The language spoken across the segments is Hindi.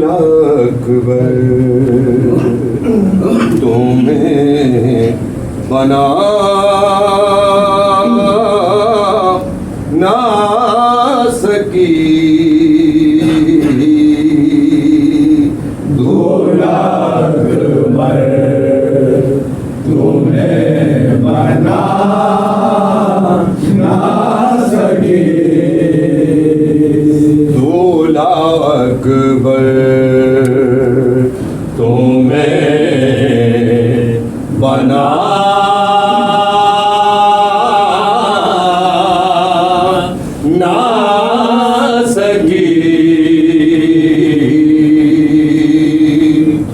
अकबर तुम्हें बना ना सकी दूल्हा अकबर तुम्हें बना ना सकी दूल्हा अकबर तुम्हें बना ना सकी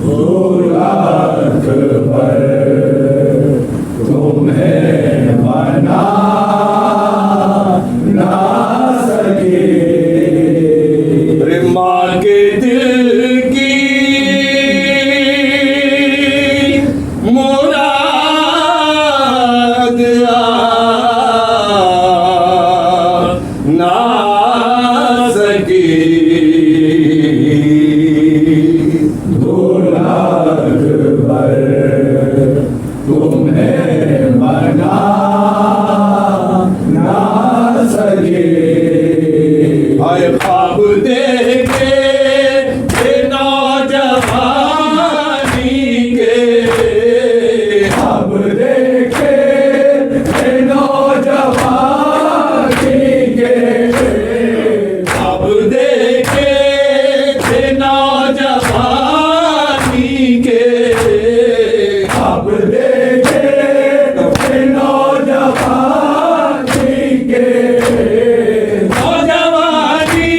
दूल्हा अकबर तुम्हें बना ना सके अरे माँ के दिल की मुराद ना सकी दूल्हा अकबर तुम्हें बना ना सके आए ख्वाब देखे थे नौजवानी के अब देखे थे नौजवानी के ख्वाब देखे थे नौजवानी के अब देखे थे नौजवानी के नौजवानी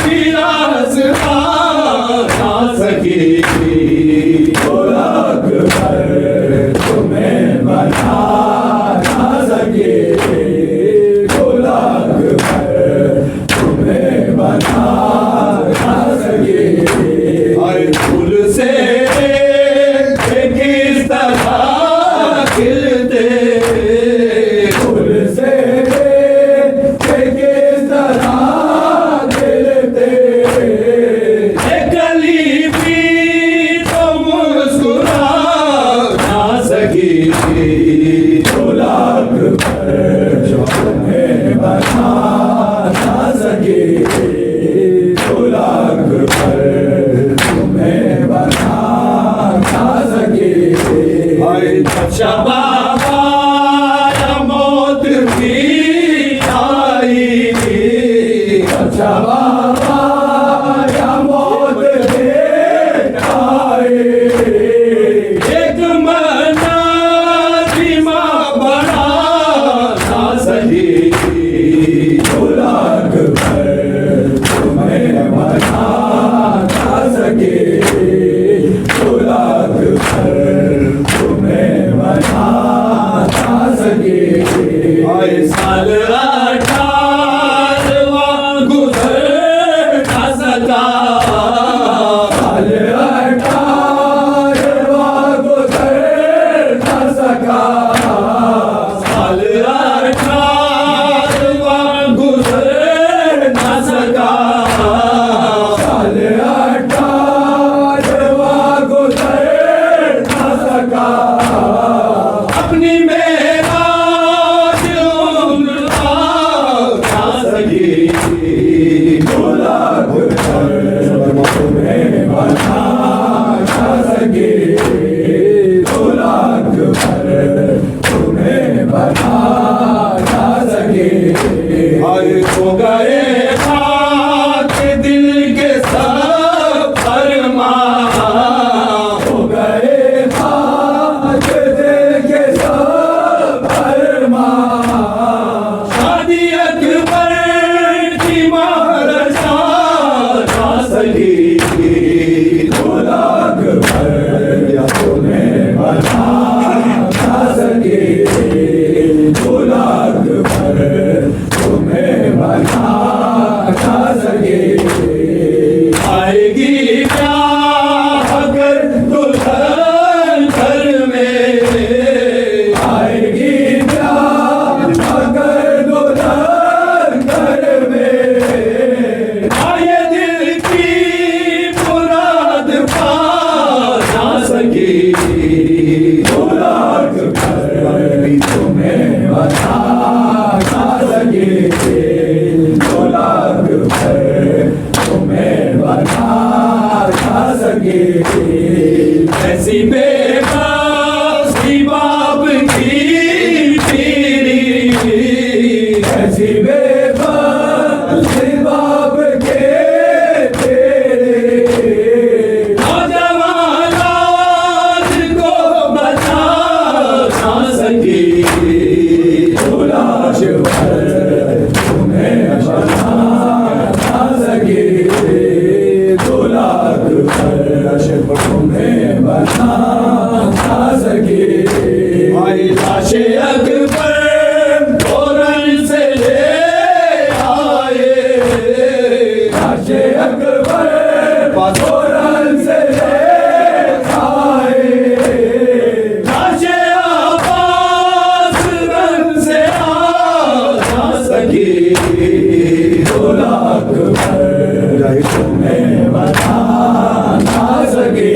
विलास ना सकी दूल्हा अकबर तुम्हें बना ना सके दूल्हा अकबर तुम्हें बना ना सके हर फूल से किस तरह खिलते फूल से किस तरह खिलते कली भी तो मुस्कुरा ना सकी दूल्हा अकबर तुम्हें बना ना सके दूल्हा अकबर तुम्हें बना ना सके हाय शबाबा मौत भी आई अच्छा बाबा या मौत दे आए एक मना धीमा बना ना सकी दूल्हा अकबर तुम्हें बना ना सके दूल्हा अकबर तुम्हें बना ना सके हाय साल 18वां गुजर ना सका साल 18वां गुजर ना सका साल 18वां गुजर ना सका साल 18वां गुजर ना सका अपनी मेरा उम्र ना सकी दूल्हा अकबर तुम्हें बना ना सके दूल्हा अकबर तुम्हें बना ना सके हाय हो गए खाक दिल के सब अरमान हो गए आज दिल के सब अरमान शादी अकबर की महाराजा ना सकी दूल्हा अकबर तुम्हें बना ना सके दूल्हा अकबर तुम्हें बना ना सके आएगी ब्याह अगर दुल्हन घर में आएगी प्यार अगर दुल्हन घर में आए दिल की सके ऐसी बेबसी बाप की तेरी ऐसी बेबस बाप के तेरे नौजवान आज को बचा ना सके लाश पर तुम्हें बना ना सके 2 लाख पर तुम्हें बना ना सके हमारी लाशे अकबर तोरण से ले आए लाशे अकबर तोरण से ले आए लाशे अब्बास रंग से आ ना सके 2 लाख पर तुम्हें बना ना सके